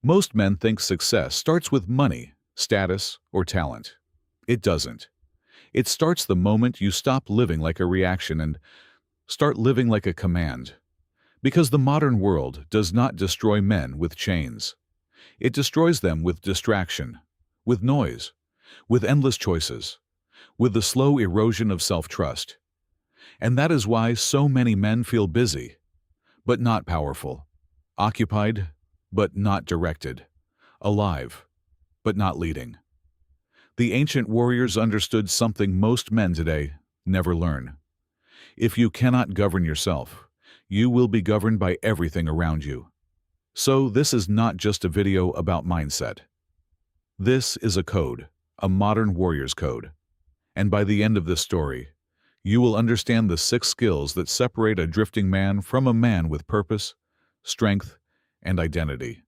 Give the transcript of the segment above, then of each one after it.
Most men think success starts with money, status, or talent. It doesn't. It starts the moment you stop living like a reaction and start living like a command. Because the modern world does not destroy men with chains. It destroys them with distraction, with noise, with endless choices, with the slow erosion of self-trust. And that is why so many men feel busy, but not powerful, occupied, but not directed, alive, but not leading. The ancient warriors understood something most men today never learn. If you cannot govern yourself, you will be governed by everything around you. So this is not just a video about mindset. This is a code, a modern warrior's code. And by the end of this story, you will understand the 6 skills that separate a drifting man from a man with purpose, strength, and identity.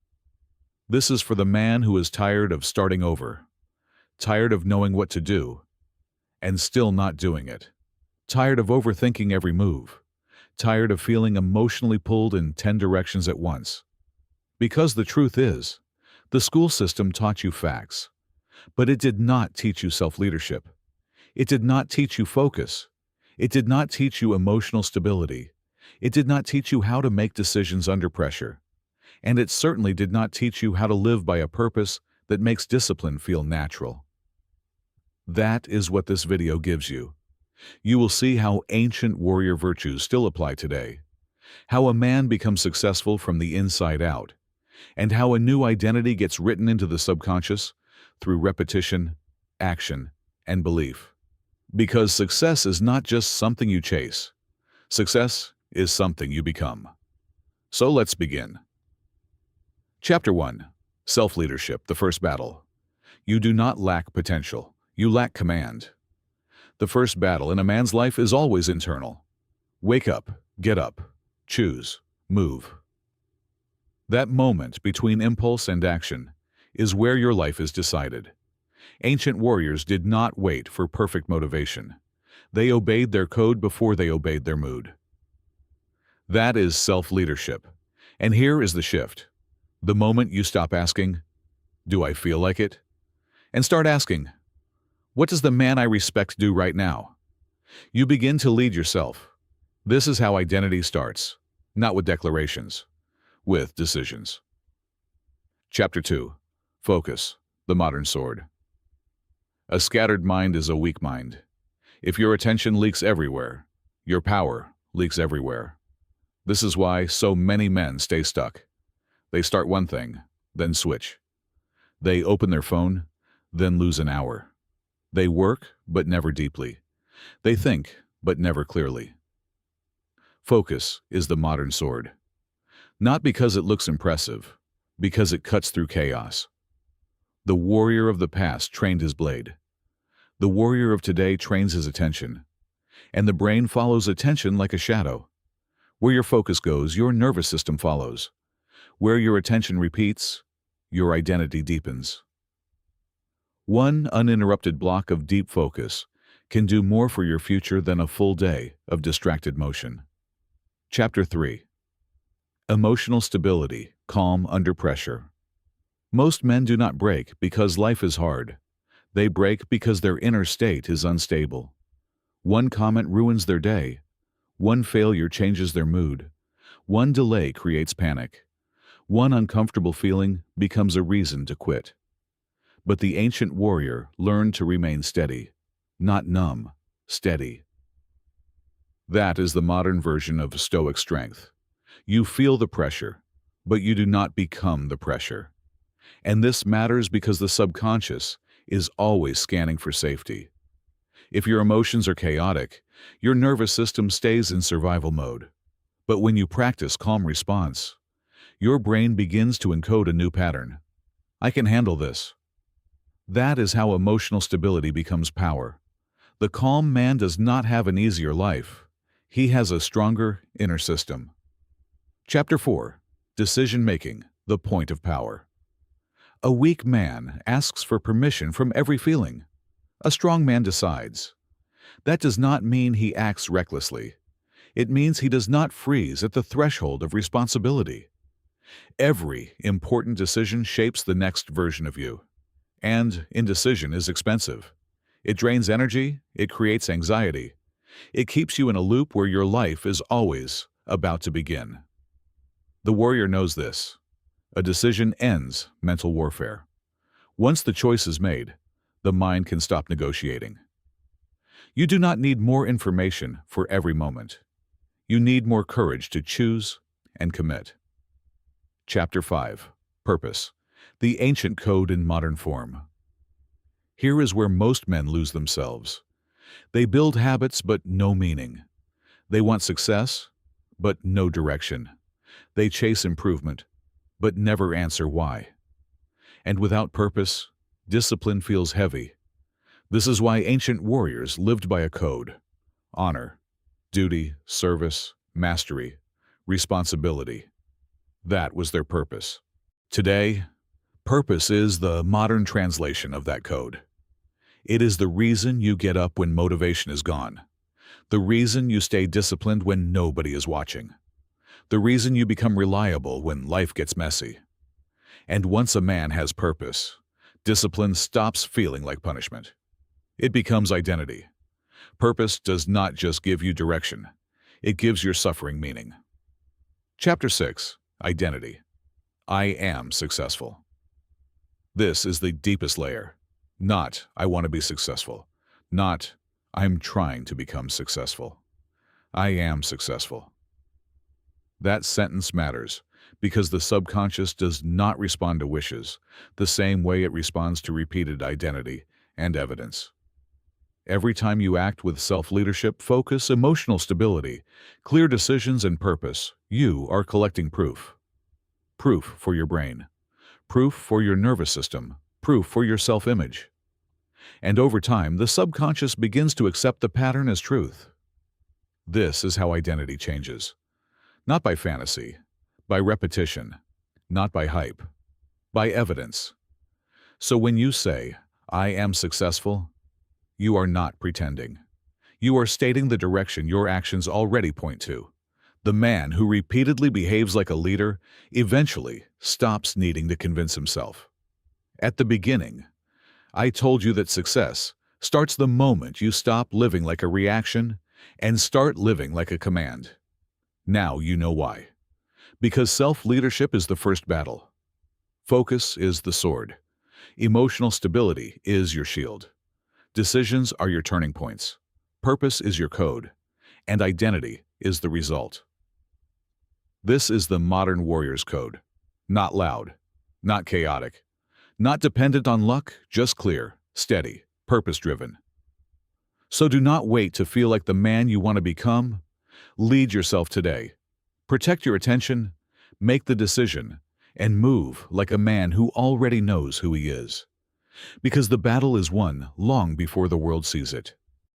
This is for the man who is tired of starting over, tired of knowing what to do, and still not doing it, tired of overthinking every move, tired of feeling emotionally pulled in 10 directions at once. Because the truth is, the school system taught you facts, but it did not teach you self-leadership. It did not teach you focus. It did not teach you emotional stability. It did not teach you how to make decisions under pressure. And it certainly did not teach you how to live by a purpose that makes discipline feel natural. That is what this video gives you. You will see how ancient warrior virtues still apply today, how a man becomes successful from the inside out, and how a new identity gets written into the subconscious through repetition, action, and belief. Because success is not just something you chase. Success is something you become. So let's begin. Chapter 1. Self-leadership, the first battle. You do not lack potential. You lack command. The first battle in a man's life is always internal. Wake up, get up, choose, move. That moment between impulse and action is where your life is decided. Ancient warriors did not wait for perfect motivation. They obeyed their code before they obeyed their mood. That is self-leadership. And here is the shift. The moment you stop asking, "Do I feel like it?" and start asking, "What does the man I respect do right now?" You begin to lead yourself. This is how identity starts, not with declarations, with decisions. Chapter 2. Focus, the modern sword. A scattered mind is a weak mind. If your attention leaks everywhere, your power leaks everywhere. This is why so many men stay stuck. They start one thing, then switch. They open their phone, then lose an hour. They work, but never deeply. They think, but never clearly. Focus is the modern sword. Not because it looks impressive, because it cuts through chaos. The warrior of the past trained his blade. The warrior of today trains his attention. And the brain follows attention like a shadow. Where your focus goes, your nervous system follows. Where your attention repeats, your identity deepens. One uninterrupted block of deep focus can do more for your future than a full day of distracted motion. Chapter 3. Emotional stability, calm under pressure. Most men do not break because life is hard. They break because their inner state is unstable. One comment ruins their day. One failure changes their mood. One delay creates panic. One uncomfortable feeling becomes a reason to quit. But the ancient warrior learned to remain steady, not numb, steady. That is the modern version of Stoic strength. You feel the pressure, but you do not become the pressure. And this matters because the subconscious is always scanning for safety. If your emotions are chaotic, your nervous system stays in survival mode. But when you practice calm response, your brain begins to encode a new pattern. I can handle this. That is how emotional stability becomes power. The calm man does not have an easier life. He has a stronger inner system. Chapter 4. Decision-making, the point of power. A weak man asks for permission from every feeling. A strong man decides. That does not mean he acts recklessly. It means he does not freeze at the threshold of responsibility. Every important decision shapes the next version of you. And indecision is expensive. It drains energy, it creates anxiety. It keeps you in a loop where your life is always about to begin. The warrior knows this. A decision ends mental warfare. Once the choice is made, the mind can stop negotiating. You do not need more information for every moment. You need more courage to choose and commit. Chapter 5. Purpose. The ancient code in modern form. Here is where most men lose themselves. They build habits but no meaning. They want success but no direction. They chase improvement but never answer why. And without purpose, discipline feels heavy. This is why ancient warriors lived by a code: honor, duty, service, mastery, responsibility. That was their purpose. Today, purpose is the modern translation of that code. It is the reason you get up when motivation is gone, the reason you stay disciplined when nobody is watching, the reason you become reliable when life gets messy. And once a man has purpose, discipline stops feeling like punishment. It becomes identity. Purpose does not just give you direction, it gives your suffering meaning. Chapter 6. Identity. I am successful. This is the deepest layer. Not, I want to be successful. Not, I'm trying to become successful. I am successful. That sentence matters because the subconscious does not respond to wishes the same way it responds to repeated identity and evidence. Every time you act with self-leadership, focus, emotional stability, clear decisions, and purpose, you are collecting proof. Proof for your brain. Proof for your nervous system. Proof for your self-image. And over time, the subconscious begins to accept the pattern as truth. This is how identity changes. Not by fantasy, by repetition, not by hype, by evidence. So when you say, I am successful, you are not pretending. You are stating the direction your actions already point to. The man who repeatedly behaves like a leader eventually stops needing to convince himself. At the beginning, I told you that success starts the moment you stop living like a reaction and start living like a command. Now you know why. Because self-leadership is the first battle. Focus is the sword. Emotional stability is your shield. Decisions are your turning points. Purpose is your code. And identity is the result. This is the modern warrior's code. Not loud, not chaotic, not dependent on luck, just clear, steady, purpose-driven. So do not wait to feel like the man you want to become. Lead yourself today. Protect your attention, make the decision, and move like a man who already knows who he is. Because the battle is won long before the world sees it.